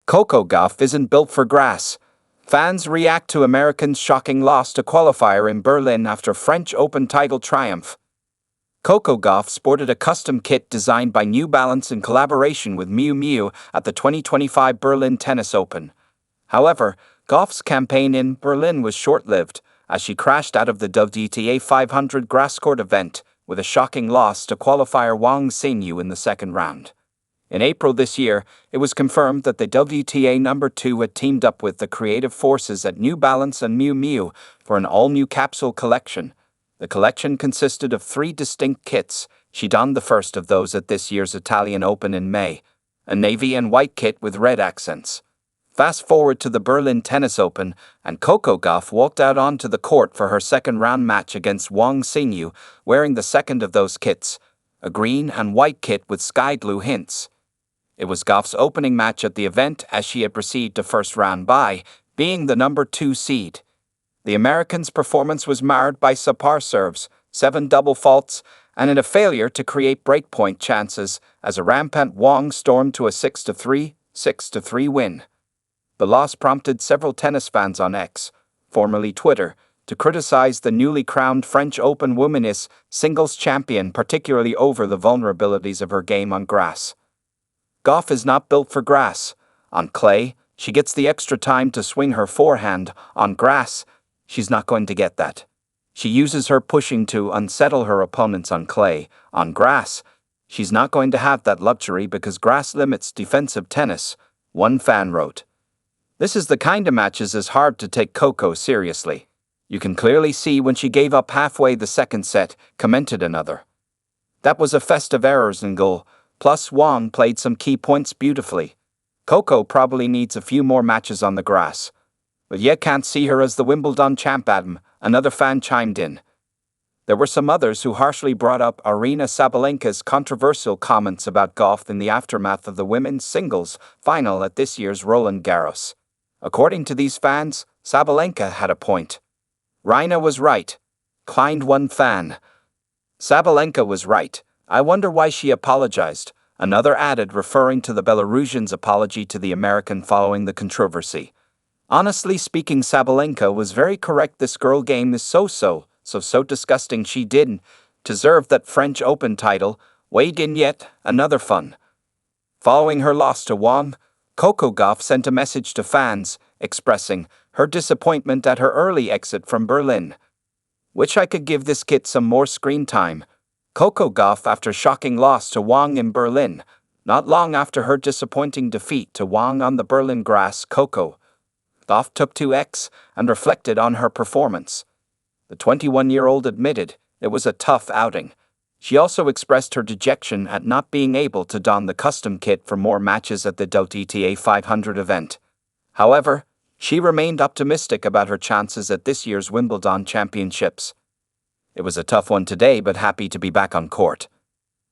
Coco Gauff isn't built for grass. Fans react to Americans' shocking loss to qualifier in Berlin after French Open title triumph. Coco Gauff sported a custom kit designed by New Balance in collaboration with Miu Miu at the 2025 Berlin Tennis Open. However, Gauff's campaign in Berlin was short-lived, as she crashed out of the WTA 500 grasscourt event with a shocking loss to qualifier Wang Xinyu in the second round. In April this year, it was confirmed that the WTA Number 2 had teamed up with the creative forces at New Balance and Miu Miu for an all-new capsule collection. The collection consisted of 3 distinct kits. She donned the first of those at this year's Italian Open in May, a navy and white kit with red accents. Fast forward to the Berlin Tennis Open, and Coco Gauff walked out onto the court for her second-round match against Wang Xinyu, wearing the second of those kits, a green and white kit with sky blue hints. It was Gauff's opening match at the event, as she had received a first-round bye, being the number 2 seed. The Americans' performance was marred by subpar serves, 7 double faults, and in a failure to create breakpoint chances as a rampant Wang stormed to a 6-3, 6-3 win. The loss prompted several tennis fans on X, formerly Twitter, to criticize the newly crowned French Open women's singles champion, particularly over the vulnerabilities of her game on grass. Goff is not built for grass. On clay, she gets the extra time to swing her forehand. On grass, she's not going to get that. She uses her pushing to unsettle her opponents on clay. On grass, she's not going to have that luxury because grass limits defensive tennis, one fan wrote. This is the kind of matches is hard to take Coco seriously. You can clearly see when she gave up halfway the second set, commented another. That was a fest of errors in goal. Plus, Wang played some key points beautifully. Coco probably needs a few more matches on the grass. But yet can't see her as the Wimbledon champ, Adam, another fan chimed in. There were some others who harshly brought up Arina Sabalenka's controversial comments about Goff in the aftermath of the women's singles final at this year's Roland Garros. According to these fans, Sabalenka had a point. Rina was right, climbed one fan. Sabalenka was right. I wonder why she apologized, another added, referring to the Belarusian's apology to the American following the controversy. Honestly speaking, Sabalenka was very correct. This girl game is so disgusting. She didn't deserve that French Open title. Weighed in yet another fun. Following her loss to Wang, Coco Gauff sent a message to fans, expressing her disappointment at her early exit from Berlin. Wish I could give this kit some more screen time. Coco Gauff after shocking loss to Wang in Berlin. Not long after her disappointing defeat to Wang on the Berlin grass, Coco Gauff took to X and reflected on her performance. The 21-year-old admitted it was a tough outing. She also expressed her dejection at not being able to don the custom kit for more matches at the WTA 500 event. However, she remained optimistic about her chances at this year's Wimbledon Championships. It was a tough one today, but happy to be back on court.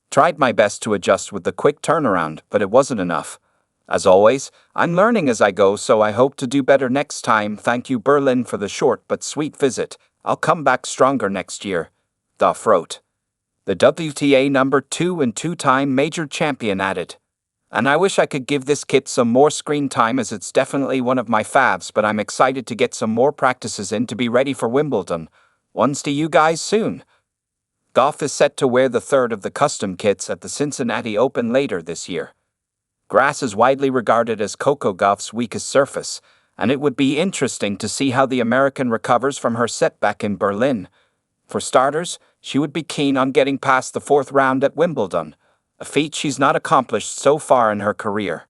Tried my best to adjust with the quick turnaround, but it wasn't enough. As always, I'm learning as I go, so I hope to do better next time. Thank you, Berlin, for the short but sweet visit. I'll come back stronger next year, Goff wrote. The WTA Number 2 and 2-time major champion added. And I wish I could give this kit some more screen time, as it's definitely one of my faves, but I'm excited to get some more practices in to be ready for Wimbledon. Ones to you guys soon. Goff is set to wear the third of the custom kits at the Cincinnati Open later this year. Grass is widely regarded as Coco Gauff's weakest surface, and it would be interesting to see how the American recovers from her setback in Berlin. For starters, she would be keen on getting past the 4th round at Wimbledon, a feat she's not accomplished so far in her career.